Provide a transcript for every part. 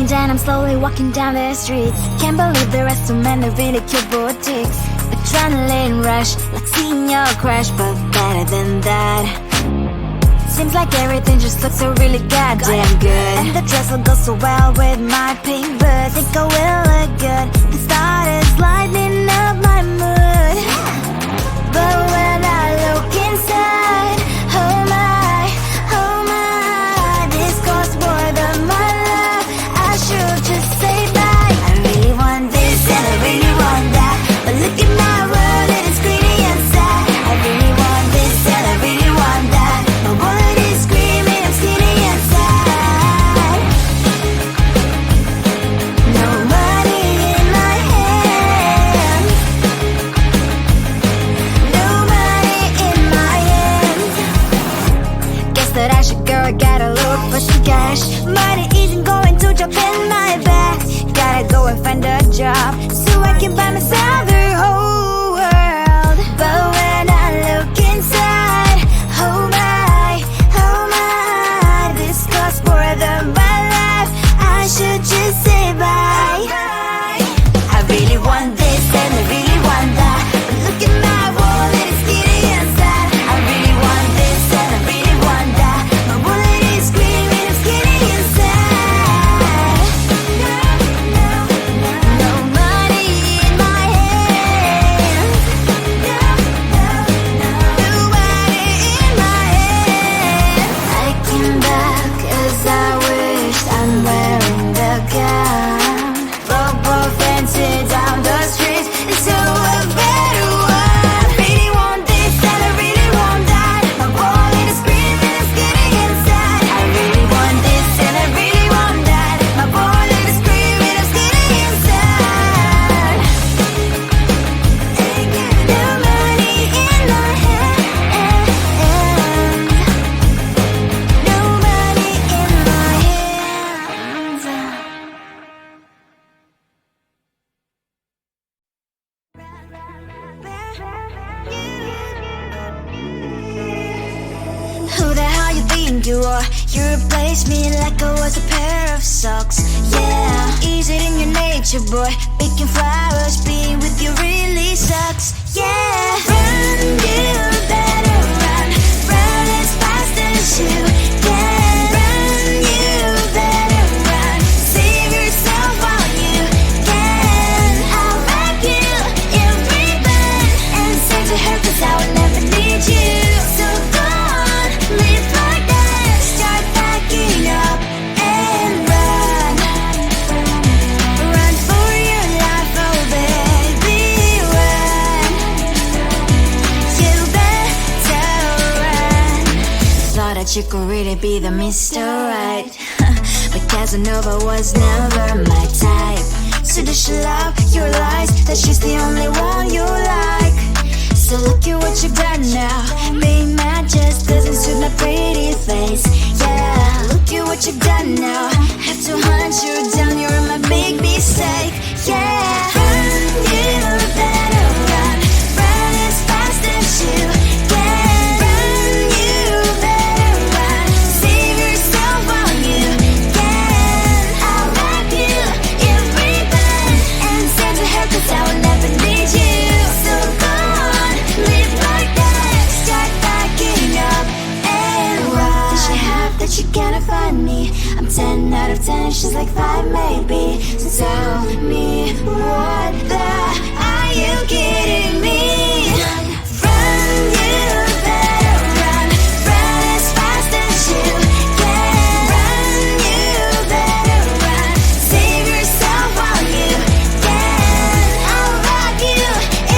breaking down, I'm slowly walking down the streets. Can't believe the rest of men are really cute boutiques. Adrenaline rush, like seeing your crush, but better than that. Seems like everything just looks so really goddamn good. And the dress will go so well with my pink boots. Think I will look good. The start is lighting up my mood. But when I look inside, oh my, this costs more than my love. I should just say bye. I really want this and I really want that, but look at my world and it's greedy and sad. I really want this and I really want that. My wallet is screaming, I'm skinny and sad. No money in my hand. No money in my hand. Guess that I should go, I gotta look for some cash. Money isn't going to jump in my bag. Gotta go and find a job so I can buy myself the whole world. But when I look inside, oh my, this costs more than my life. I should just say bye. I really want this and I really want that, but look at my wallet, it's skinny and sad. I really want this and I really want that. My wallet is screaming, I'm skinny and sad. No money in my hand. No money in my hand. I came back as I wished. I'm wearing the gown. Robo fancy down the streets into a better one. Really want this and I really want that. My wallet is screaming, I'm skinny inside. I really want this and I really want that. My wallet is screaming, I'm skinny inside. No money in my hand. No money in my hands. Who the hell you think you are? You replaced me like I was a pair of socks. Yeah, is it in your nature, boy? Picking flowers, being with you really sucks. Yeah, run, you better run. Run as fast as you can. Run, you better run. Save yourself while you can. I'll wrap you in ribbon and send to her, 'cause I will never need you. So go on, live like that. Start packing up and run. Run for your life, oh baby, run. You better run. Thought that you could really be the Mr. Right, but Casanova was never my type. So does she love your lies, that she's the only one you like? So look at what you've done now. Being mad just doesn't suit my pretty face. Yeah, look at what you've done now. Have to hunt you down, you're my big mistake. Yeah, run, you better run. Run as fast as you can. Run, you better run. Save yourself while you can. I'll wrap you in ribbon and send to her, 'cause I will never need you. So go on, live like that. Start packing up and run. What does she have that you cannot find me? I'm 10 out of 10, she's like 5 maybe. So tell me, what the, are you kidding me? Run, you better run. Run as fast as you can. Run, you better run. Save yourself while you can. I'll wrap you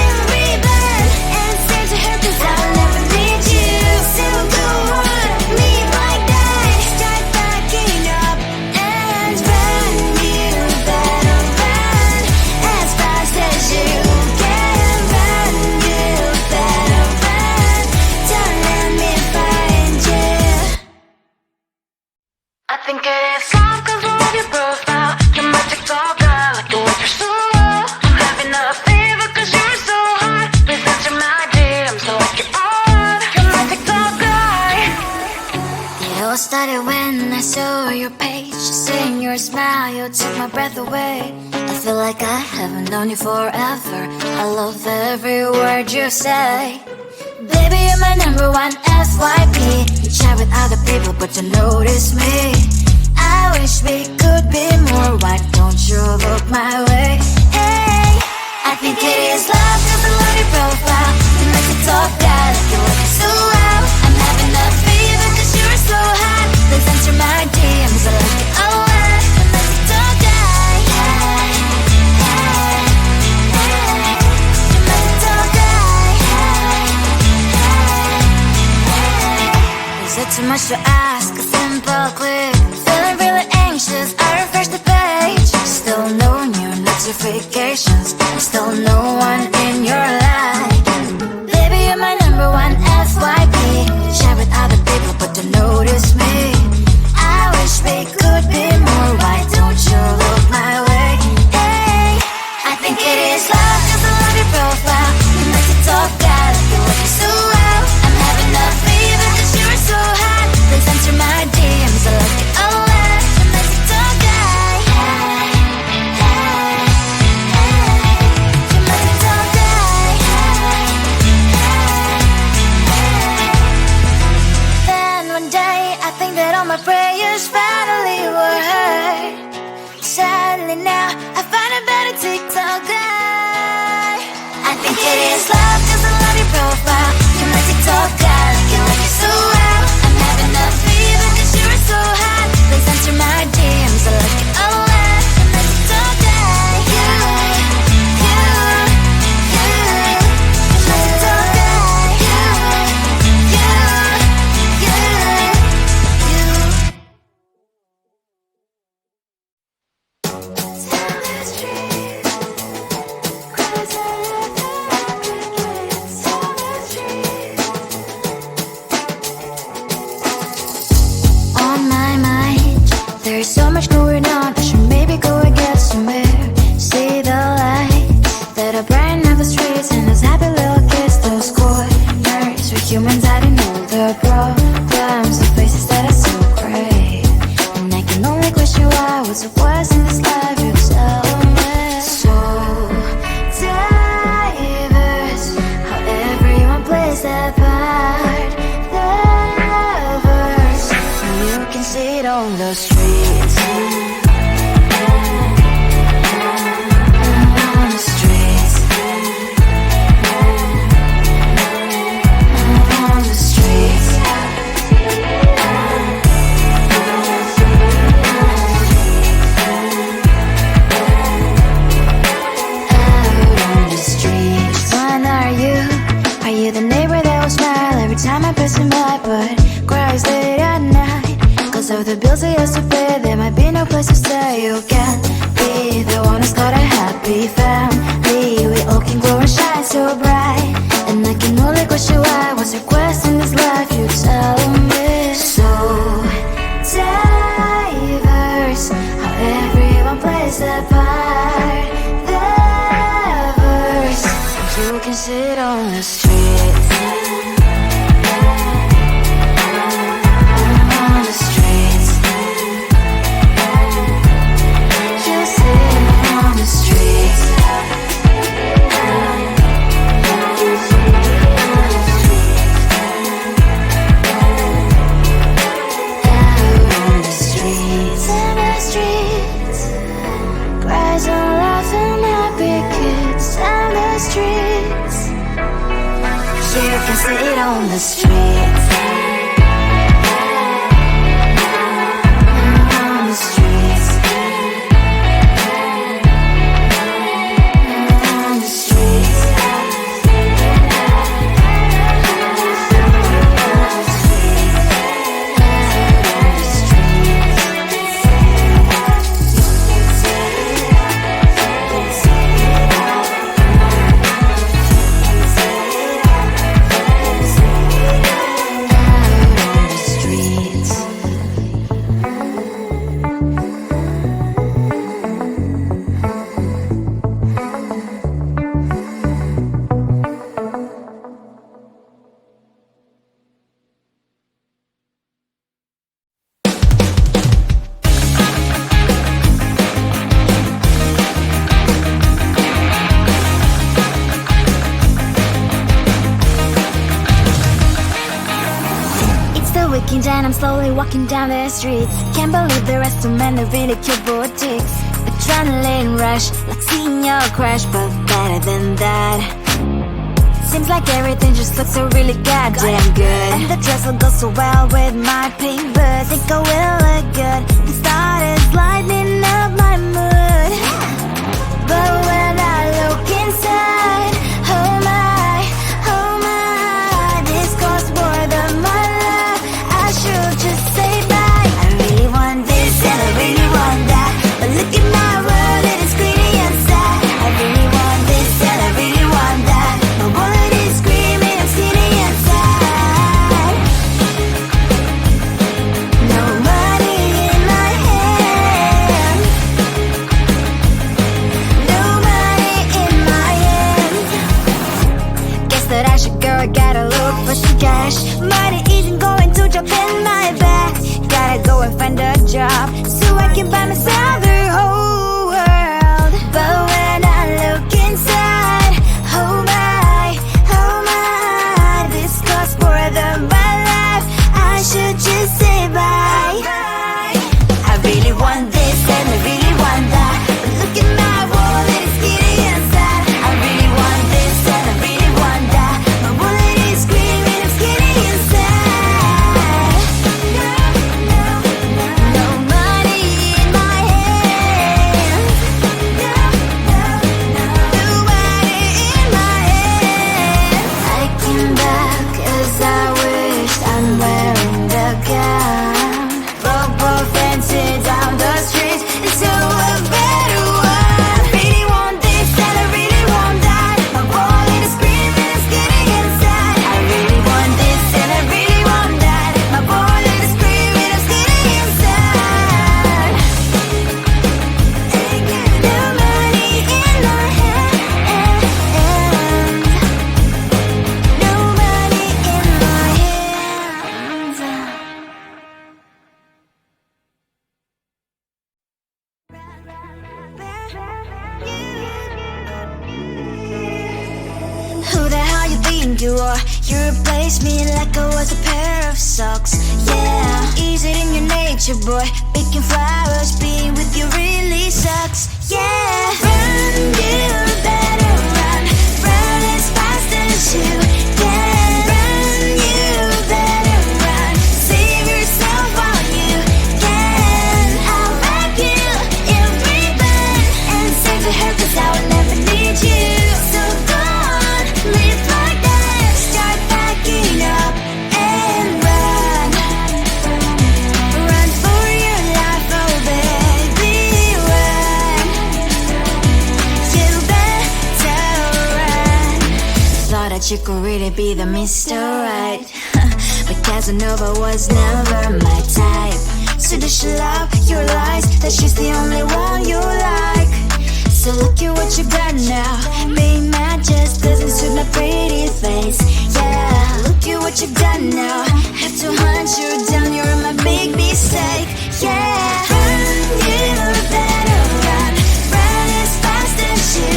in ribbon and send to her, 'cause I'll never need you. So go on, live like that. Start packing up and run. You better run. started when I saw your page. Seeing your smile, you took my breath away. I feel like I haven't known you forever. I love every word you say. Baby, you're my number one FYP. You chat with other people, but you notice me. I wish we could be more. Why don't you look my way? Hey, I think it is love, cause I love your profile. You make me talk bad, like you're looking so well. I'm having a fever cause you're so hot. Please answer my DMs, I like it a lot. You make me talk die. Hey, hey, hey. You make me talk die. Hey, hey, hey. Is it too much to ask? A simple click. Feeling really anxious, I refresh the page. Still no new notifications. Still no one in your life. Baby, you're my number one FYP. Share with other people, but don't notice me. I wish we could be more. Why don't you look my way? Hey, I think it is love, cause I love your profile. You make it talk bad, like you're looking so well. I'm having a fever cause you're so hot. Please answer my DMs, I like it a lot. You make it talk die. Hey, hey, hey. You make it talk die. Hey, hey, hey. Then one day I think that all my prayers finally were heard. Sadly now I find a better TikTok guy. I think it is love cause I love your profile. You make TikTok guy like you like it so well. I'm having a fever cause you're so hot. Please answer my DMs, I like it a lot. You make TikTok guy. You make TikTok guy. On my mind, there's so much going on. I should maybe go and get somewhere. See the lights that are brighten up the streets, and those happy little kids, those corners where humans hiding all the problems, the faces that are so great. And I can only question why, what's the worst in this life, you tell me. So diverse, how everyone plays their part. Lovers, you can see it on the streets. On the streets. On the streets. Out on the streets. When are you? Are you the neighbor that will smile every time I pass him by, but cries late at night? Cause of the bills he has to pay, there might be no place to stay. You can be the one who's got a happy family. We all can glow and shine so bright. And I can only question why, what's your quest in this life, you tell me. So diverse, how everyone plays their part. Lovers, you can sit on the streets. On the streets. You sit on the streets. Out on the streets. In the streets. Cries and laughing happy kids. In the streets. You can sit on the streets. On the streets. On the streets. weekend and I'm slowly walking down the streets. Can't believe the rest of men are really cute boutiques. Adrenaline rush, like seeing your crush, but better than that. Seems like everything just looks so really goddamn good. And the dress will go so well with my pink boots. Think I will look good. The start is lighting up my mood. But when I look inside, oh my, this costs more than my love. I should just say bye. I really want this and I really want that, but look at my world, it is pretty and sad. I really want this and I really want that. My wallet is screaming, I'm skinny and sad. No money in my hand. No money in my hand. Guess that I should go, I gotta look for some cash. Money isn't going to drop in my bag. Gotta go and find a job so I can buy myself the whole world. But when I look inside, oh my, this costs more than my life. I should just say bye. I really want this and I really want that, but look at my wallet, it's skinny and sad. I really want this and I really want that. My wallet is screaming, I'm skinny and sad. No money in my hand. No money in my hand. I came back 'cause I wished I'm wearing the gown. Both fancy down the street into a better one. I really want this and I really want that. My wallet is screaming, it's getting inside. I really want this and I really want that. My wallet is screaming, it's getting inside. No money in my hand. No money in my hands. Who the hell you think you are? You replaced me like I was a pair of socks. Yeah, is it in your nature, boy? Picking flowers, being with you really sucks. Yeah, run, you better run. Run as fast as you can. Run, you better run. Save yourself while you can. I'll back you in ribbon and send to her 'cause I will never need you. So go on, live like that. Start backing up and run. Run for your life, oh baby, run. You better run. Thought that you could really be the Mr. Right, but Casanova was never my type. So does she love your lies, that she's the only one you like? So look at what you got now. Being mad just doesn't suit my pretty face. Yeah, look at what you got now. Have to hunt you down, you're my big mistake. Yeah, run, you better run. Run as fast as you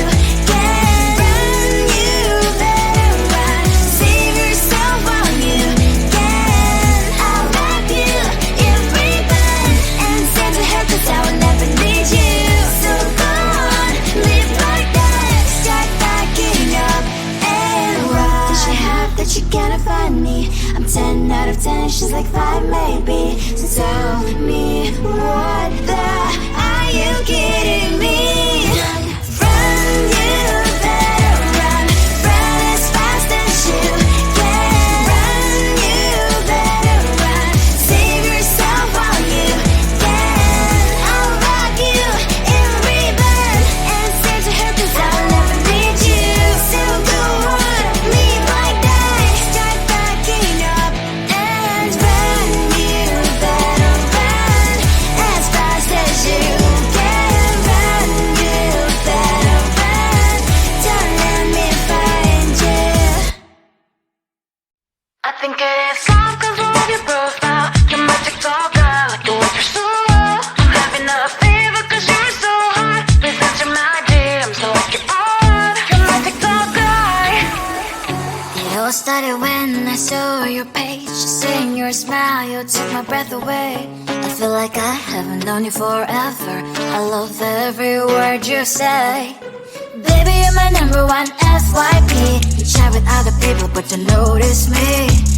can. Run, you better run. Save yourself while you can. I'll wrap you in ribbon and send to her 'cause I will never need you. So go on, live like that. Start backing up and run. Does she have that she cannot find me? I'm 10 out of 10, she's like 5 maybe. So tell me, what the are you kidding me? Run, you better run. Run as fast as you can. Run, you better run. Save yourself while you can. I'll rock you in ribbon and send to her 'cause I will never need you. So go on, live like that. Start backing up and run. You better run as fast as you can. Run, you better run. Don't let me find you. I think it is all 'cause of your profile. You're my TikToker, like the way you're so low. I'm having a fever 'cause you're so hot. Please answer my DMs so I can on. You're my TikToker. It all started when I saw your page, saying you're your smile, you took my breath away. I feel like I haven't known you forever. I love every word you say. Baby, you're my number one FYP. You chat with other people, but you notice me.